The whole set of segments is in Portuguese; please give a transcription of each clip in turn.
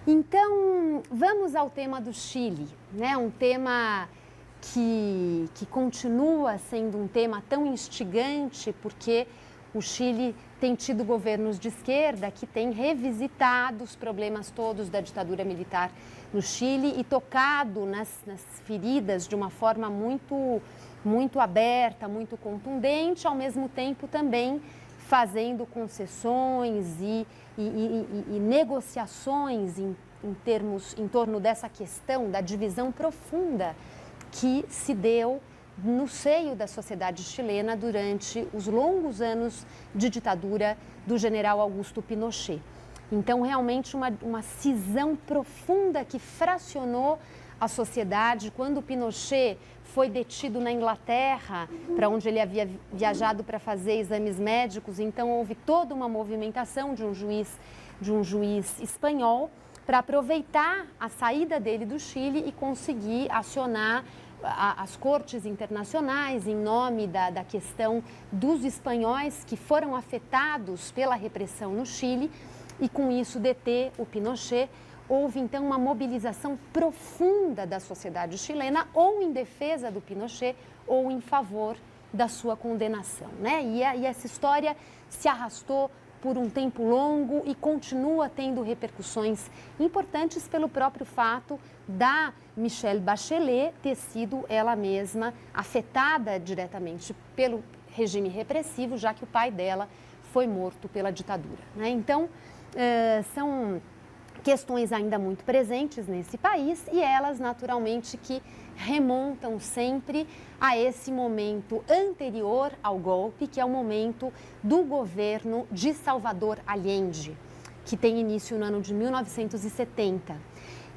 Então, vamos ao tema do Chile, né? Um tema que continua sendo um tema tão instigante, porque o Chile tem tido governos de esquerda que têm revisitado os problemas todos da ditadura militar no Chile e tocado nas feridas de uma forma muito aberta, muito contundente, ao mesmo tempo também fazendo concessões e negociações em torno dessa questão da divisão profunda que se deu no seio da sociedade chilena durante os longos anos de ditadura do general Augusto Pinochet. Então, realmente uma cisão profunda que fracionou a sociedade. Quando Pinochet foi detido na Inglaterra, para onde ele havia viajado para fazer exames médicos, então houve toda uma movimentação de um juiz espanhol para aproveitar a saída dele do Chile e conseguir acionar as cortes internacionais em nome da questão dos espanhóis que foram afetados pela repressão no Chile e com isso deter o Pinochet. Houve então uma mobilização profunda da sociedade chilena, ou em defesa do Pinochet ou em favor da sua condenação, né? E essa história se arrastou por um tempo longo e continua tendo repercussões importantes pelo próprio fato da Michelle Bachelet ter sido ela mesma afetada diretamente pelo regime repressivo, já que o pai dela foi morto pela ditadura, né? Então, são questões ainda muito presentes nesse país e elas, naturalmente, que remontam sempre a esse momento anterior ao golpe, que é o momento do governo de Salvador Allende, que tem início no ano de 1970.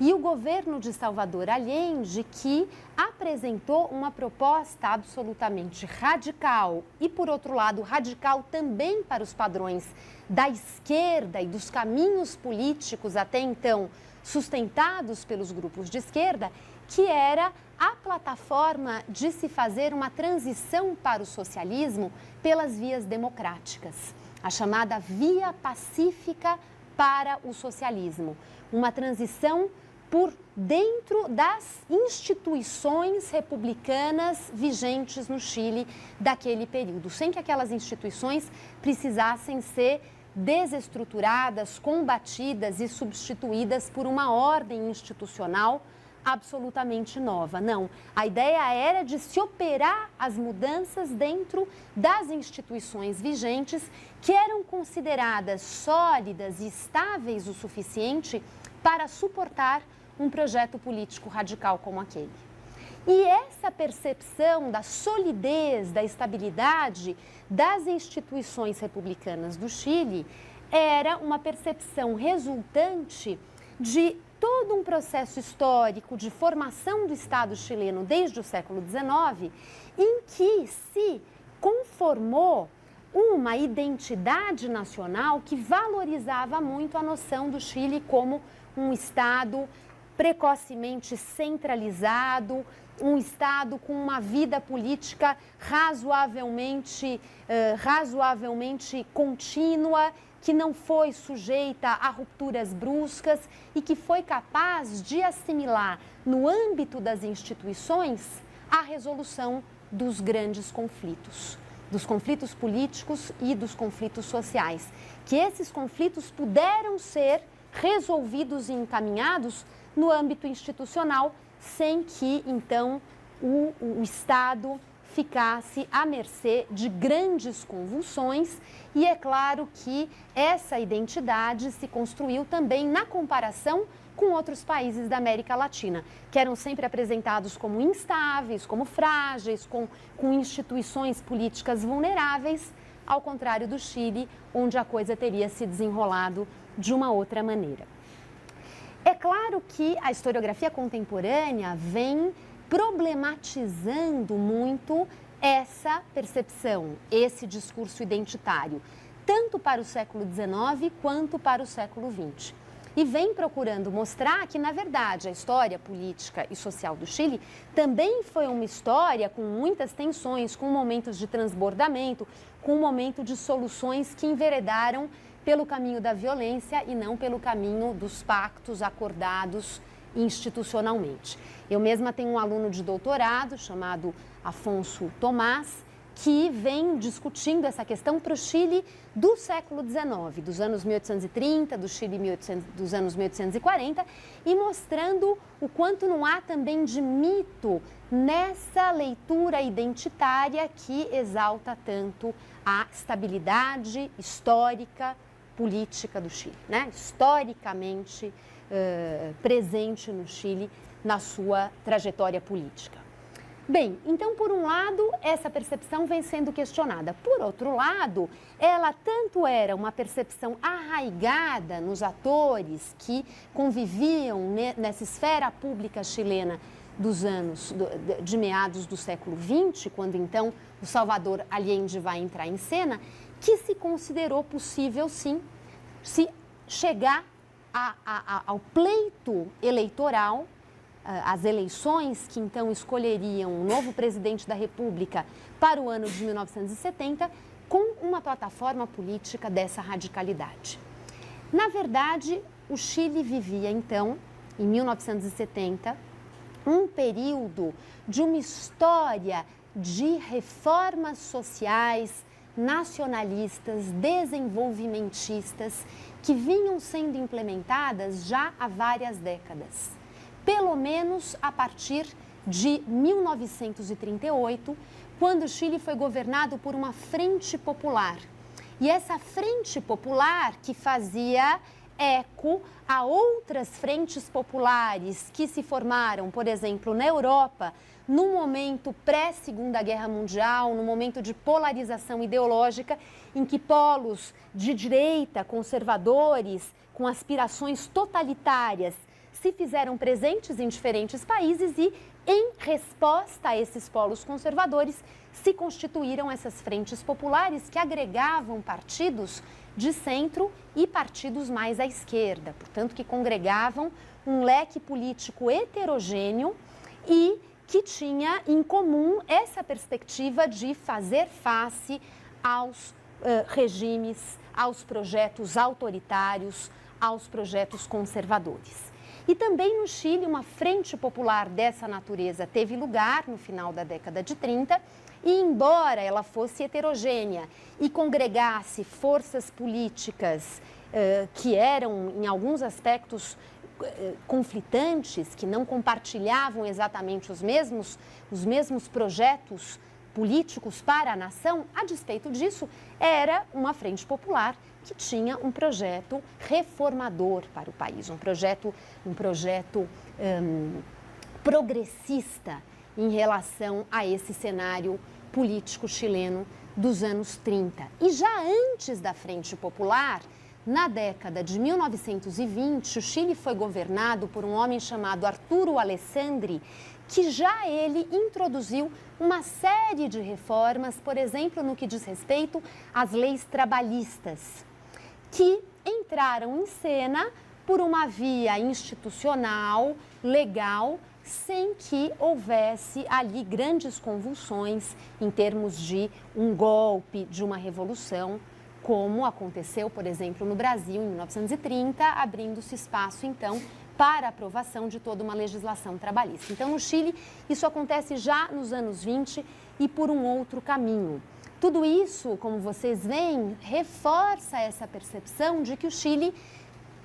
E o governo de Salvador Allende que apresentou uma proposta absolutamente radical e, por outro lado, radical também para os padrões da esquerda e dos caminhos políticos até então sustentados pelos grupos de esquerda, que era a plataforma de se fazer uma transição para o socialismo pelas vias democráticas, a chamada via pacífica para o socialismo, uma transição por dentro das instituições republicanas vigentes no Chile daquele período, sem que aquelas instituições precisassem ser desestruturadas, combatidas e substituídas por uma ordem institucional absolutamente nova. Não, a ideia era de se operar as mudanças dentro das instituições vigentes que eram consideradas sólidas e estáveis o suficiente para suportar um projeto político radical como aquele. E essa percepção da solidez, da estabilidade das instituições republicanas do Chile era uma percepção resultante de todo um processo histórico de formação do Estado chileno desde o século XIX, em que se conformou uma identidade nacional que valorizava muito a noção do Chile como um Estado precocemente centralizado, um Estado com uma vida política razoavelmente contínua, que não foi sujeita a rupturas bruscas e que foi capaz de assimilar, no âmbito das instituições, a resolução dos grandes conflitos, dos conflitos políticos e dos conflitos sociais, que esses conflitos puderam ser resolvidos e encaminhados no âmbito institucional, sem que, então, o Estado ficasse à mercê de grandes convulsões. E é claro que essa identidade se construiu também na comparação com outros países da América Latina, que eram sempre apresentados como instáveis, como frágeis, com instituições políticas vulneráveis, ao contrário do Chile, onde a coisa teria se desenrolado de uma outra maneira. É claro que a historiografia contemporânea vem problematizando muito essa percepção, esse discurso identitário, tanto para o século XIX quanto para o século XX. E vem procurando mostrar que, na verdade, a história política e social do Chile também foi uma história com muitas tensões, com momentos de transbordamento, com um momento de soluções que enveredaram pelo caminho da violência e não pelo caminho dos pactos acordados institucionalmente. Eu mesma tenho um aluno de doutorado chamado Afonso Tomás, que vem discutindo essa questão para o Chile do século XIX, dos anos 1830, do Chile dos anos 1840, e mostrando o quanto não há também de mito nessa leitura identitária que exalta tanto a estabilidade histórica, política do Chile, né? Historicamente presente no Chile na sua trajetória política. Bem, então, por um lado, essa percepção vem sendo questionada. Por outro lado, ela tanto era uma percepção arraigada nos atores que conviviam nessa esfera pública chilena dos anos, de meados do século XX, quando então o Salvador Allende vai entrar em cena, que se considerou possível, sim, se chegar ao pleito eleitoral, as eleições que então escolheriam um novo presidente da República para o ano de 1970, com uma plataforma política dessa radicalidade. Na verdade, o Chile vivia então, em 1970, um período de uma história de reformas sociais, nacionalistas, desenvolvimentistas, que vinham sendo implementadas já há várias décadas. Pelo menos a partir de 1938, quando o Chile foi governado por uma frente popular. E essa frente popular que fazia eco a outras frentes populares que se formaram, por exemplo, na Europa, no momento pré-Segunda Guerra Mundial, no momento de polarização ideológica, em que polos de direita, conservadores, com aspirações totalitárias, se fizeram presentes em diferentes países e, em resposta a esses polos conservadores, se constituíram essas frentes populares que agregavam partidos de centro e partidos mais à esquerda, portanto, que congregavam um leque político heterogêneo e que tinha em comum essa perspectiva de fazer face aos regimes, aos projetos autoritários, aos projetos conservadores. E também no Chile, uma frente popular dessa natureza teve lugar no final da década de 30 e, embora ela fosse heterogênea e congregasse forças políticas que eram, em alguns aspectos, conflitantes, que não compartilhavam exatamente os mesmos projetos políticos para a nação, a despeito disso, era uma frente popular que tinha um projeto reformador para o país, um projeto progressista em relação a esse cenário político chileno dos anos 30. E já antes da Frente Popular, na década de 1920, o Chile foi governado por um homem chamado Arturo Alessandri, que já ele introduziu uma série de reformas, por exemplo, no que diz respeito às leis trabalhistas, que entraram em cena por uma via institucional, legal, sem que houvesse ali grandes convulsões em termos de um golpe, de uma revolução, como aconteceu, por exemplo, no Brasil, em 1930, abrindo-se espaço, então, para a aprovação de toda uma legislação trabalhista. Então, no Chile, isso acontece já nos anos 20 e por um outro caminho. Tudo isso, como vocês veem, reforça essa percepção de que o Chile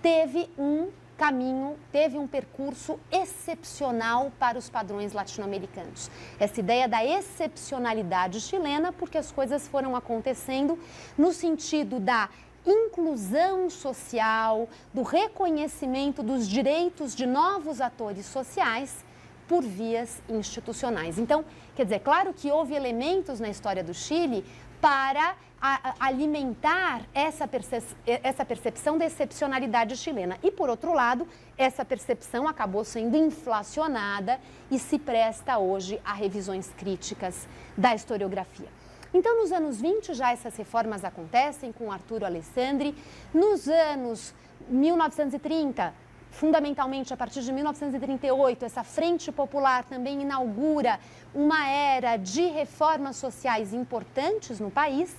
teve um caminho, teve um percurso excepcional para os padrões latino-americanos. Essa ideia da excepcionalidade chilena, porque as coisas foram acontecendo no sentido da inclusão social, do reconhecimento dos direitos de novos atores sociais por vias institucionais. Então, quer dizer, claro que houve elementos na história do Chile para alimentar essa percepção da excepcionalidade chilena. E, por outro lado, essa percepção acabou sendo inflacionada e se presta hoje a revisões críticas da historiografia. Então, nos anos 20, já essas reformas acontecem com Arturo Alessandri. Nos anos 1930, fundamentalmente a partir de 1938, essa Frente Popular também inaugura uma era de reformas sociais importantes no país.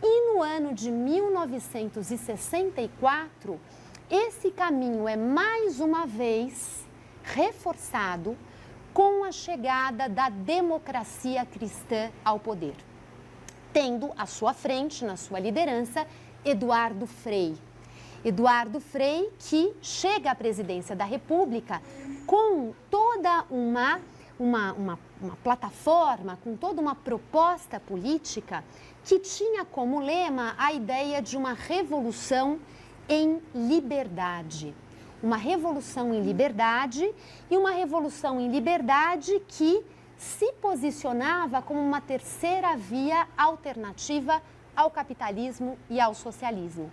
E no ano de 1964, esse caminho é mais uma vez reforçado com a chegada da democracia cristã ao poder, tendo à sua frente, na sua liderança, Eduardo Frei. Eduardo Frei, que chega à presidência da República com toda uma plataforma, com toda uma proposta política que tinha como lema a ideia de uma revolução em liberdade. Uma revolução em liberdade e uma revolução em liberdade que se posicionava como uma terceira via alternativa ao capitalismo e ao socialismo.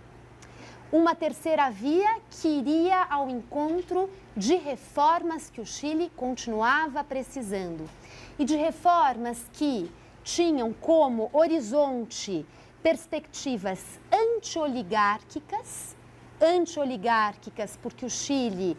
Uma terceira via que iria ao encontro de reformas que o Chile continuava precisando e de reformas que tinham como horizonte perspectivas anti-oligárquicas porque o Chile,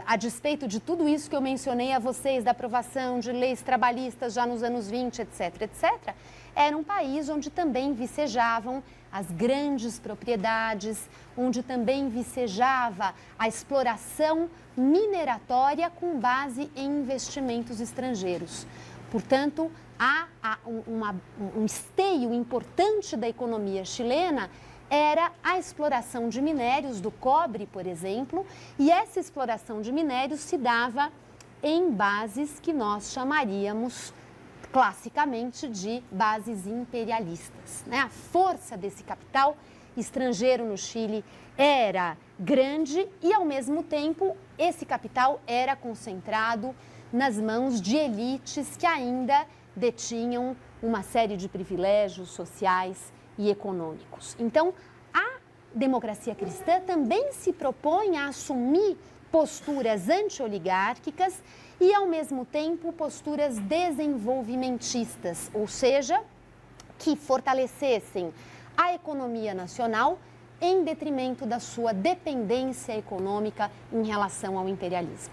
a despeito de tudo isso que eu mencionei a vocês, da aprovação de leis trabalhistas já nos anos 20, etc., era um país onde também vicejavam as grandes propriedades, onde também vicejava a exploração mineratória com base em investimentos estrangeiros. Portanto, há um esteio importante da economia chilena era a exploração de minérios, do cobre, por exemplo, e essa exploração de minérios se dava em bases que nós chamaríamos classicamente de bases imperialistas, né? A força desse capital estrangeiro no Chile era grande e, ao mesmo tempo, esse capital era concentrado nas mãos de elites que ainda detinham uma série de privilégios sociais e econômicos. Então, a democracia cristã também se propõe a assumir posturas anti-oligárquicas e, ao mesmo tempo, posturas desenvolvimentistas, ou seja, que fortalecessem a economia nacional em detrimento da sua dependência econômica em relação ao imperialismo.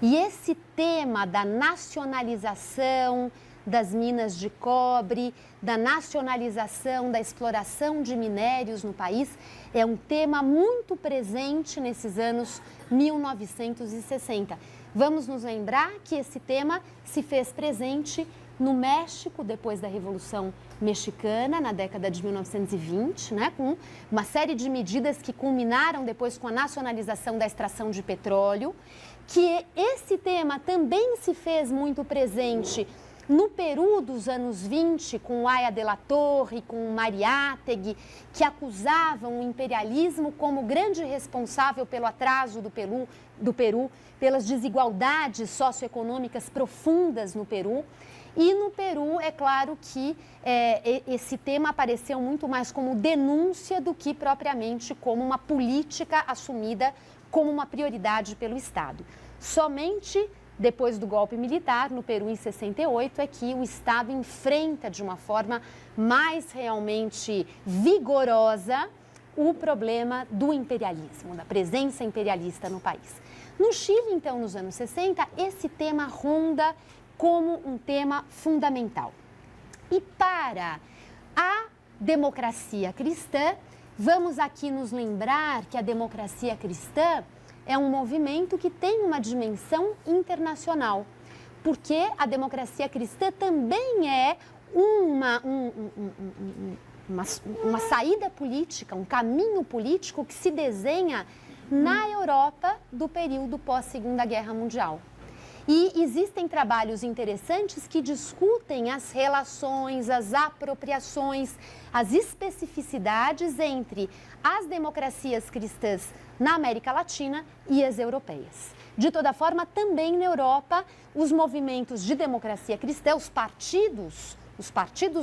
E esse tema da nacionalização das minas de cobre, da nacionalização da exploração de minérios no país, é um tema muito presente nesses anos 1960. Vamos nos lembrar que esse tema se fez presente no México, depois da Revolução Mexicana, na década de 1920, né, com uma série de medidas que culminaram depois com a nacionalização da extração de petróleo, que esse tema também se fez muito presente no Peru dos anos 20, com Aya de la Torre, com Mariátegui, que acusavam o imperialismo como grande responsável pelo atraso do Peru, pelas desigualdades socioeconômicas profundas no Peru. E no Peru, é claro que esse tema apareceu muito mais como denúncia do que propriamente como uma política assumida como uma prioridade pelo Estado. Somente depois do golpe militar, no Peru, em 68, é que o Estado enfrenta de uma forma mais realmente vigorosa o problema do imperialismo, da presença imperialista no país. No Chile, então, nos anos 60, esse tema ronda como um tema fundamental. E para a democracia cristã, vamos aqui nos lembrar que a democracia cristã é um movimento que tem uma dimensão internacional, porque a democracia cristã também é uma saída política, um caminho político que se desenha na Europa do período pós-Segunda Guerra Mundial. E existem trabalhos interessantes que discutem as relações, as apropriações, as especificidades entre as democracias cristãs na América Latina e as europeias. De toda forma, também na Europa, os movimentos de democracia cristã, os partidos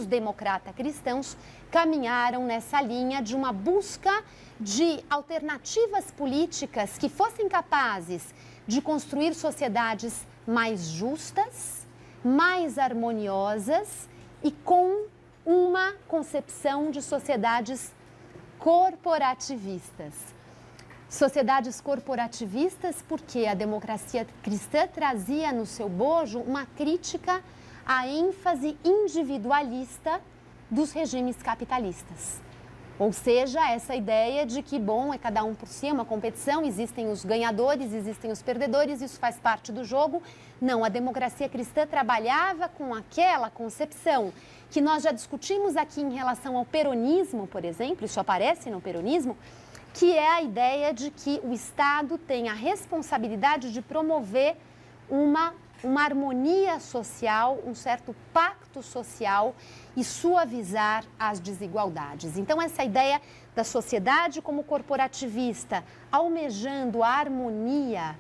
democrata-cristãos, caminharam nessa linha de uma busca de alternativas políticas que fossem capazes de construir sociedades mais justas, mais harmoniosas e com uma concepção de sociedades corporativistas. Sociedades corporativistas porque a democracia cristã trazia no seu bojo uma crítica à ênfase individualista dos regimes capitalistas. Ou seja, essa ideia de que, bom, é cada um por si, é uma competição, existem os ganhadores, existem os perdedores, isso faz parte do jogo. Não, a democracia cristã trabalhava com aquela concepção que nós já discutimos aqui em relação ao peronismo, por exemplo, isso aparece no peronismo, que é a ideia de que o Estado tem a responsabilidade de promover uma harmonia social, um certo pacto social e suavizar as desigualdades. Então, essa ideia da sociedade como corporativista, almejando a harmonia,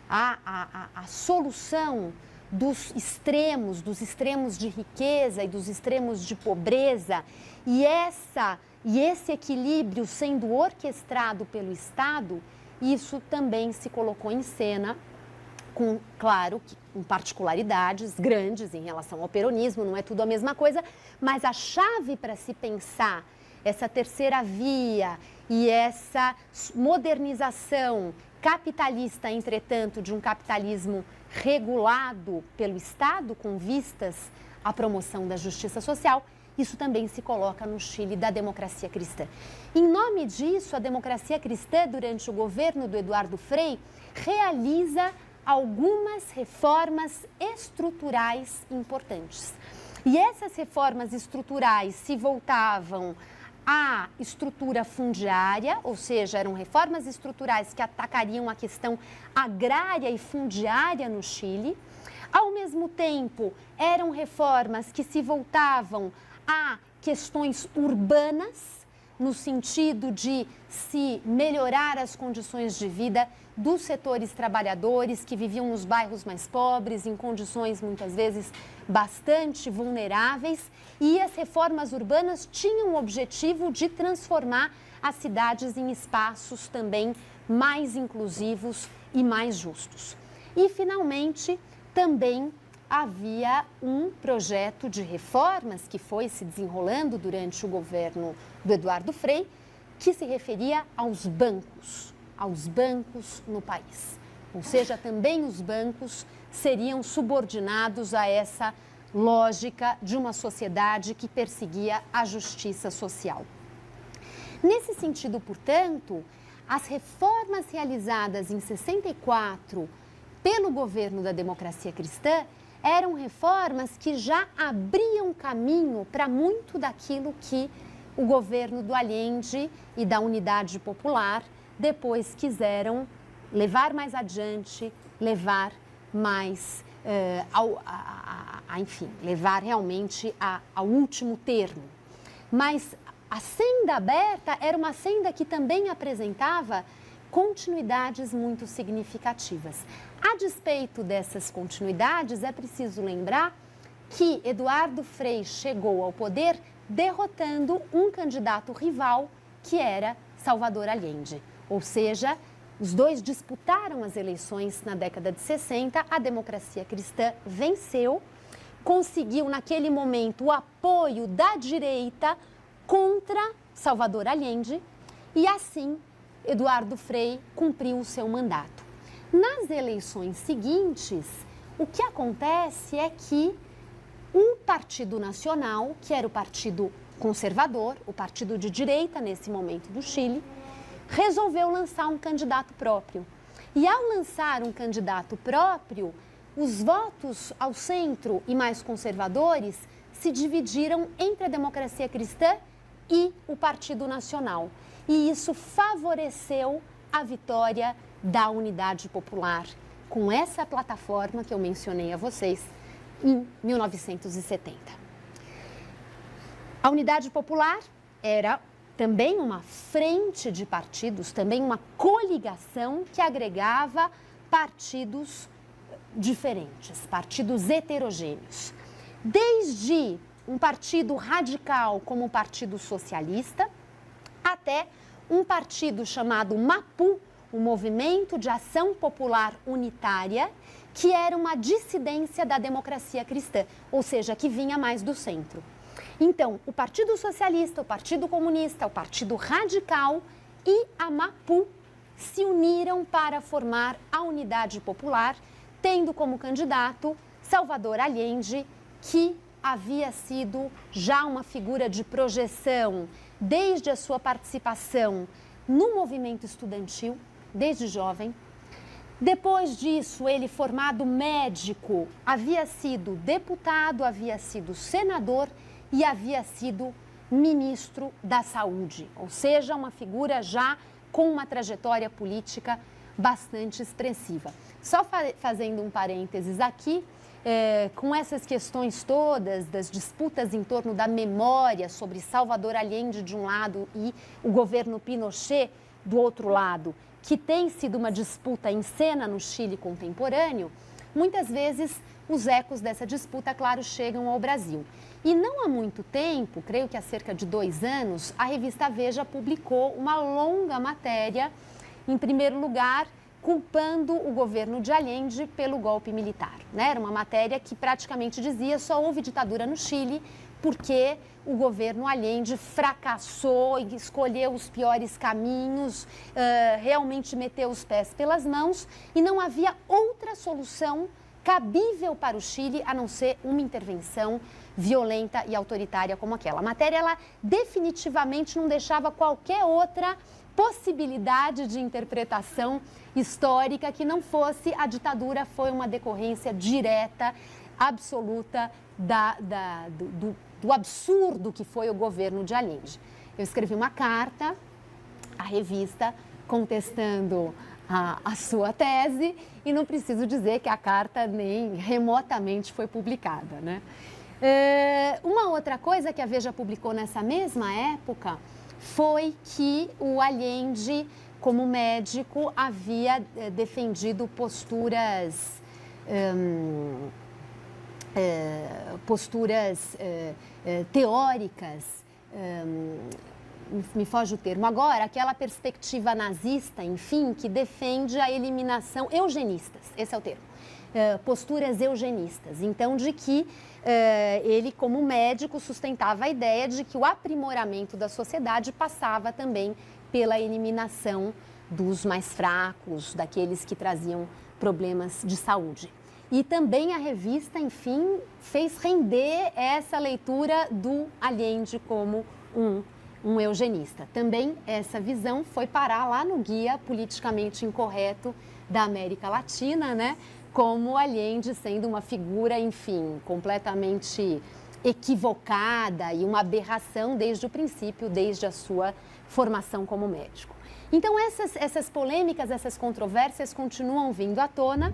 a solução dos extremos de riqueza e dos extremos de pobreza, e esse equilíbrio sendo orquestrado pelo Estado, isso também se colocou em cena claro, com particularidades grandes em relação ao peronismo, não é tudo a mesma coisa, mas a chave para se pensar essa terceira via e essa modernização capitalista, entretanto, de um capitalismo regulado pelo Estado, com vistas à promoção da justiça social, isso também se coloca no Chile da democracia cristã. Em nome disso, a democracia cristã, durante o governo do Eduardo Frei, realiza algumas reformas estruturais importantes. E essas reformas estruturais se voltavam à estrutura fundiária, ou seja, eram reformas estruturais que atacariam a questão agrária e fundiária no Chile. Ao mesmo tempo, eram reformas que se voltavam a questões urbanas, no sentido de se melhorar as condições de vida dos setores trabalhadores que viviam nos bairros mais pobres, em condições muitas vezes bastante vulneráveis, e as reformas urbanas tinham o objetivo de transformar as cidades em espaços também mais inclusivos e mais justos. E, finalmente, também havia um projeto de reformas que foi se desenrolando durante o governo do Eduardo Frei, que se referia aos bancos no país. Ou seja, também os bancos seriam subordinados a essa lógica de uma sociedade que perseguia a justiça social. Nesse sentido, portanto, as reformas realizadas em 64 pelo governo da democracia cristã eram reformas que já abriam caminho para muito daquilo que o governo do Allende e da Unidade Popular depois quiseram levar mais adiante, levar mais, levar realmente ao último termo. Mas a senda aberta era uma senda que também apresentava continuidades muito significativas. A despeito dessas continuidades, é preciso lembrar que Eduardo Frei chegou ao poder derrotando um candidato rival, que era Salvador Allende. Ou seja, os dois disputaram as eleições na década de 60, a democracia cristã venceu, conseguiu naquele momento o apoio da direita contra Salvador Allende e assim Eduardo Frei cumpriu o seu mandato. Nas eleições seguintes, o que acontece é que o Partido Nacional, que era o partido conservador, o partido de direita nesse momento do Chile, resolveu lançar um candidato próprio. E ao lançar um candidato próprio, os votos ao centro e mais conservadores se dividiram entre a democracia cristã e o Partido Nacional. E isso favoreceu a vitória da Unidade Popular, com essa plataforma que eu mencionei a vocês em 1970. A Unidade Popular era também uma frente de partidos, também uma coligação que agregava partidos diferentes, partidos heterogêneos. Desde um partido radical como o Partido Socialista, até um partido chamado MAPU, o Movimento de Ação Popular Unitária, que era uma dissidência da democracia cristã, ou seja, que vinha mais do centro. Então, o Partido Socialista, o Partido Comunista, o Partido Radical e a MAPU se uniram para formar a Unidade Popular, tendo como candidato Salvador Allende, que havia sido já uma figura de projeção desde a sua participação no movimento estudantil, desde jovem. Depois disso, ele, formado médico, havia sido deputado, havia sido senador e havia sido ministro da Saúde, ou seja, uma figura já com uma trajetória política bastante expressiva. Só fazendo um parênteses aqui, com essas questões todas das disputas em torno da memória sobre Salvador Allende de um lado e o governo Pinochet do outro lado, que tem sido uma disputa em cena no Chile contemporâneo, muitas vezes os ecos dessa disputa, claro, chegam ao Brasil. E não há muito tempo, creio que há cerca de 2 anos, a revista Veja publicou uma longa matéria, em primeiro lugar, culpando o governo de Allende pelo golpe militar, né? Era uma matéria que praticamente dizia só houve ditadura no Chile porque o governo Allende fracassou e escolheu os piores caminhos, realmente meteu os pés pelas mãos e não havia outra solução cabível para o Chile a não ser uma intervenção violenta e autoritária como aquela. A matéria, ela definitivamente não deixava qualquer outra possibilidade de interpretação histórica que não fosse a ditadura foi uma decorrência direta, absoluta do absurdo que foi o governo de Allende. Eu escrevi uma carta à revista contestando a sua tese e não preciso dizer que a carta nem remotamente foi publicada, né? Uma outra coisa que a Veja publicou nessa mesma época foi que o Allende, como médico, havia defendido posturas teóricas, me foge o termo agora, aquela perspectiva nazista, enfim, que defende a eliminação, eugenistas, esse é o termo, posturas eugenistas. Então, de que ele, como médico, sustentava a ideia de que o aprimoramento da sociedade passava também pela eliminação dos mais fracos, daqueles que traziam problemas de saúde. E também a revista, enfim, fez render essa leitura do Allende como um eugenista. Também essa visão foi parar lá no Guia Politicamente Incorreto da América Latina, né? Como Allende sendo uma figura, enfim, completamente equivocada e uma aberração desde o princípio, desde a sua formação como médico. Então, essas polêmicas, essas controvérsias continuam vindo à tona.